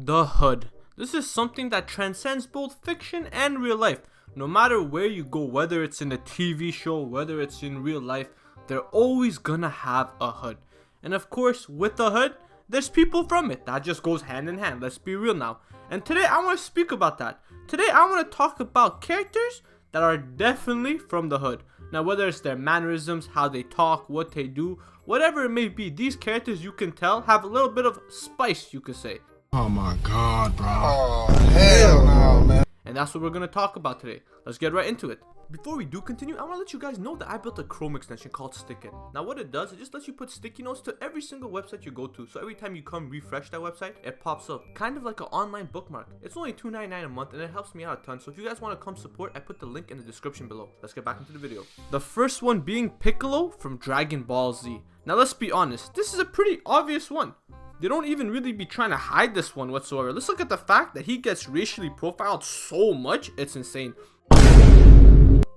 The Hood. This is something that transcends both fiction and real life. No matter where you go, whether it's in a TV show, whether it's in real life, they're always gonna have a hood. And of course, with the hood, there's people from it. That just goes hand in hand. Let's be real now. And today I want to speak about that. Today I want to talk about characters that are definitely from the hood. Now, whether it's their mannerisms, how they talk, what they do, whatever it may be, these characters, you can tell, have a little bit of spice, you could say. Oh my god, bro. Oh, hell no, man. And that's what we're going to talk about today. Let's get right into it. Before we do continue, I want to let you guys know that I built a Chrome extension called Stickin. Now what it does, it just lets you put sticky notes to every single website you go to. So every time you come refresh that website, it pops up. Kind of like an online bookmark. It's only $2.99 a month and it helps me out a ton. So if you guys want to come support, I put the link in the description below. Let's get back into the video. The first one being Piccolo from Dragon Ball Z. Now let's be honest, this is a pretty obvious one. They don't even really be trying to hide this one whatsoever. Let's look at the fact that he gets racially profiled so much, it's insane.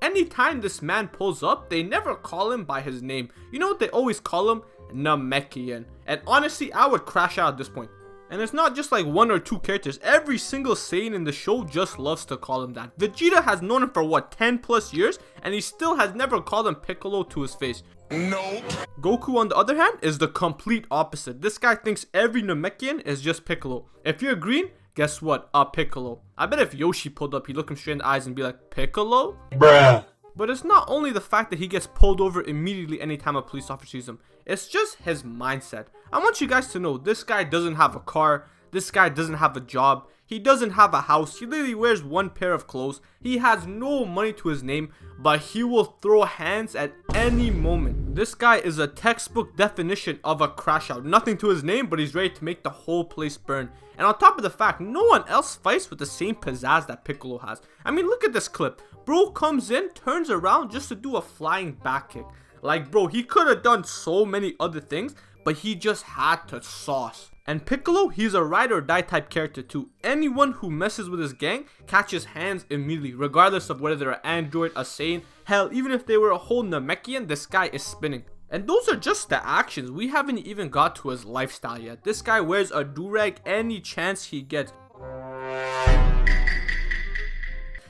Anytime this man pulls up, they never call him by his name. You know what they always call him? Namekian. And honestly, I would crash out at this point. And it's not just like one or two characters. Every single Saiyan in the show just loves to call him that. Vegeta has known him for what, 10 plus years? And he still has never called him Piccolo to his face. Nope. Goku, on the other hand, is the complete opposite. This guy thinks every Namekian is just Piccolo. If you're green, guess what? A Piccolo. I bet if Yoshi pulled up, he'd look him straight in the eyes and be like, Piccolo? Bruh. But it's not only the fact that he gets pulled over immediately anytime a police officer sees him. It's just his mindset. I want you guys to know this guy doesn't have a car. This guy doesn't have a job. He doesn't have a house. He literally wears one pair of clothes. He has no money to his name, but he will throw hands at any moment. This guy is a textbook definition of a crash out. Nothing to his name, but he's ready to make the whole place burn. And on top of the fact, no one else fights with the same pizzazz that Piccolo has. I mean, look at this clip. Bro comes in, turns around just to do a flying back kick. Like, bro, he could have done so many other things, but he just had to sauce. And Piccolo, he's a ride or die type character too. Anyone who messes with his gang catches hands immediately, regardless of whether they're an android, a Saiyan. Hell, even if they were a whole Namekian, this guy is spinning. And those are just the actions. We haven't even got to his lifestyle yet. This guy wears a do-rag any chance he gets.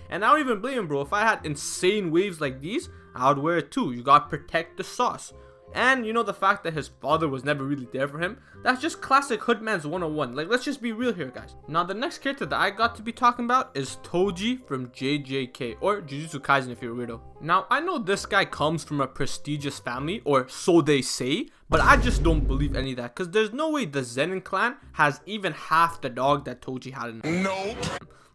And I don't even blame him, bro. If I had insane waves like these, I would wear it too. You gotta protect the sauce. And you know, the fact that his father was never really there for him, that's just classic Hoodman's 101. Like, let's just be real here, guys. Now, the next character that I got to be talking about is Toji from JJK, or Jujutsu Kaisen if you're a weirdo. Now, I know this guy comes from a prestigious family, or so they say, but I just don't believe any of that, because there's no way the Zenin clan has even half the dog that Toji had in him. Nope.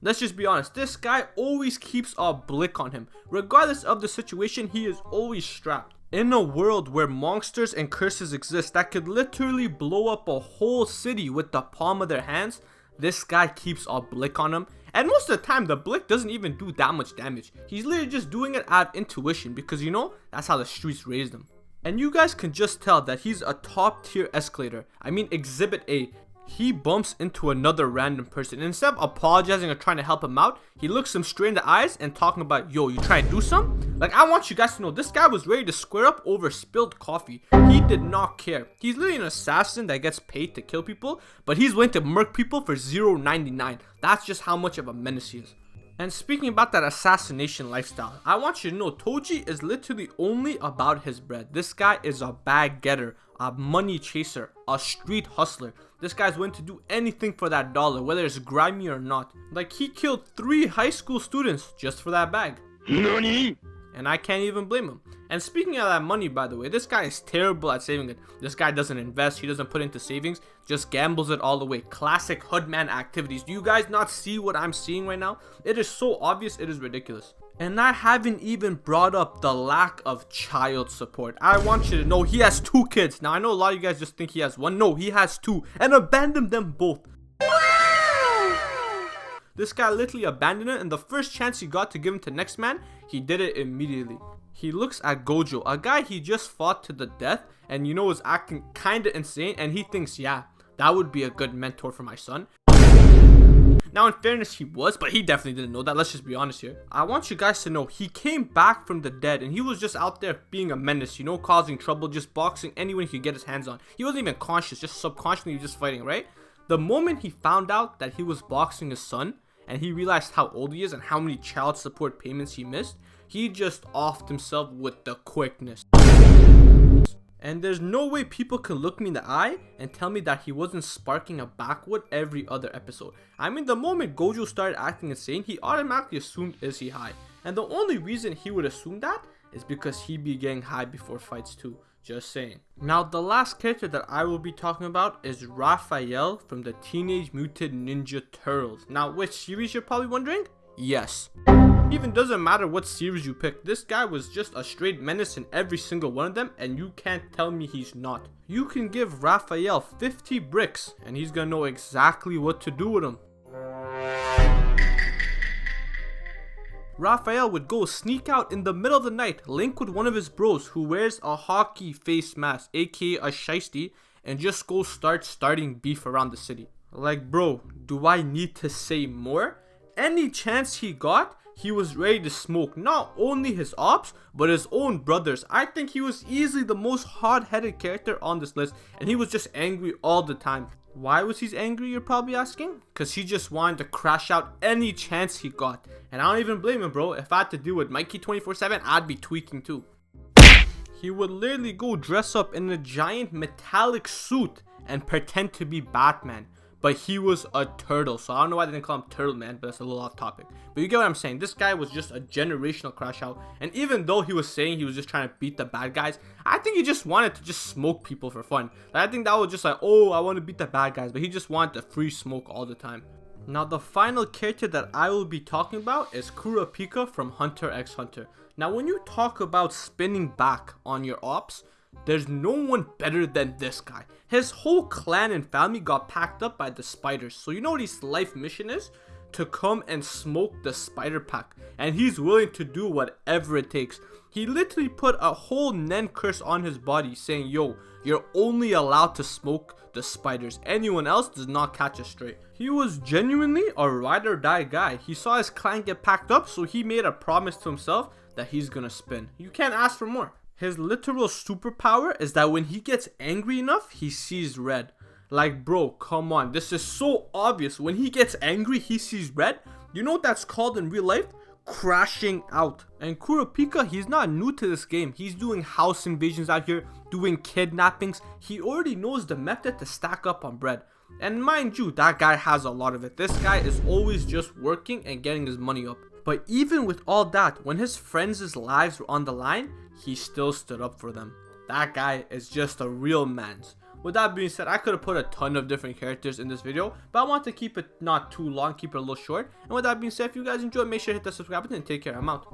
Let's just be honest, this guy always keeps a blick on him. Regardless of the situation, he is always strapped. In a world where monsters and curses exist that could literally blow up a whole city with the palm of their hands, this guy keeps a blick on him. And most of the time, the blick doesn't even do that much damage. He's literally just doing it out of intuition because, you know, that's how the streets raised him. And you guys can just tell that he's a top tier escalator. I mean, Exhibit A. He bumps into another random person. And instead of apologizing or trying to help him out, he looks him straight in the eyes and talking about, yo, you trying to do something? Like, I want you guys to know, this guy was ready to square up over spilled coffee. He did not care. He's literally an assassin that gets paid to kill people, but he's willing to murk people for $0.99. That's just how much of a menace he is. And speaking about that assassination lifestyle, I want you to know Toji is literally only about his bread. This guy is a bag getter, a money chaser, a street hustler. This guy's willing to do anything for that dollar, whether it's grimy or not. Like, he killed 3 high school students just for that bag. Nani? And I can't even blame him. And speaking of that money, by the way, this guy is terrible at saving it. This guy doesn't invest, he doesn't put into savings, just gambles it all away. Classic Hoodman activities. Do you guys not see what I'm seeing right now? It is so obvious, it is ridiculous. And I haven't even brought up the lack of child support. I want you to know he has 2 kids. Now, I know a lot of you guys just think he has 1. No, he has 2. And abandoned them both. This guy literally abandoned it, and the first chance he got to give him to next man, he did it immediately. He looks at Gojo, a guy he just fought to the death, and you know is acting kinda insane, and he thinks, yeah, that would be a good mentor for my son. Now, in fairness, he was, but he definitely didn't know that. Let's just be honest here. I want you guys to know he came back from the dead, and he was just out there being a menace, you know, causing trouble, just boxing anyone he could get his hands on. He wasn't even conscious, just subconsciously just fighting, right? The moment he found out that he was boxing his son, and he realized how old he is and how many child support payments he missed, he just offed himself with the quickness. And there's no way people can look me in the eye and tell me that he wasn't sparking a backwood every other episode. I mean, the moment Gojo started acting insane, he automatically assumed, is he high? And the only reason he would assume that is because he be getting high before fights too. Just saying. Now, the last character that I will be talking about is Raphael from the Teenage Mutant Ninja Turtles. Now, which series you're probably wondering? Yes. Even doesn't matter what series you pick, this guy was just a straight menace in every single one of them, and you can't tell me he's not. You can give Raphael 50 bricks and he's gonna know exactly what to do with them. Raphael would go sneak out in the middle of the night, link with one of his bros who wears a hockey face mask, aka a shiesty, and just go starting beef around the city. Like, bro, do I need to say more? Any chance he got, he was ready to smoke not only his ops, but his own brothers. I think he was easily the most hard-headed character on this list, and he was just angry all the time. Why was he angry, you're probably asking? Because he just wanted to crash out any chance he got. And I don't even blame him, bro. If I had to deal with Mikey 24/7, I'd be tweaking too. He would literally go dress up in a giant metallic suit and pretend to be Batman. But he was a turtle, so I don't know why they didn't call him Turtle Man, but that's a little off topic. But you get what I'm saying. This guy was just a generational crash out, and even though he was saying he was just trying to beat the bad guys, I think he just wanted to just smoke people for fun. Like, I think that was just like, oh, I want to beat the bad guys, but he just wanted to free smoke all the time. Now, the final character that I will be talking about is Kurapika from Hunter x Hunter. Now, when you talk about spinning back on your ops, there's no one better than this guy. His whole clan and family got packed up by the spiders. So you know what his life mission is? To come and smoke the spider pack. And he's willing to do whatever it takes. He literally put a whole Nen curse on his body saying, yo, you're only allowed to smoke the spiders. Anyone else does not catch a stray. He was genuinely a ride or die guy. He saw his clan get packed up, so he made a promise to himself that he's gonna spin. You can't ask for more. His literal superpower is that when he gets angry enough, he sees red. Like, bro, come on. This is so obvious. When he gets angry, he sees red. You know what that's called in real life? Crashing out. And Kurapika, he's not new to this game. He's doing house invasions out here, doing kidnappings. He already knows the method to stack up on bread. And mind you, that guy has a lot of it. This guy is always just working and getting his money up. But even with all that, when his friends' lives were on the line, he still stood up for them. That guy is just a real man. With that being said, I could have put a ton of different characters in this video, but I want to keep it not too long, keep it a little short. And with that being said, if you guys enjoyed, make sure to hit the subscribe button and take care. I'm out.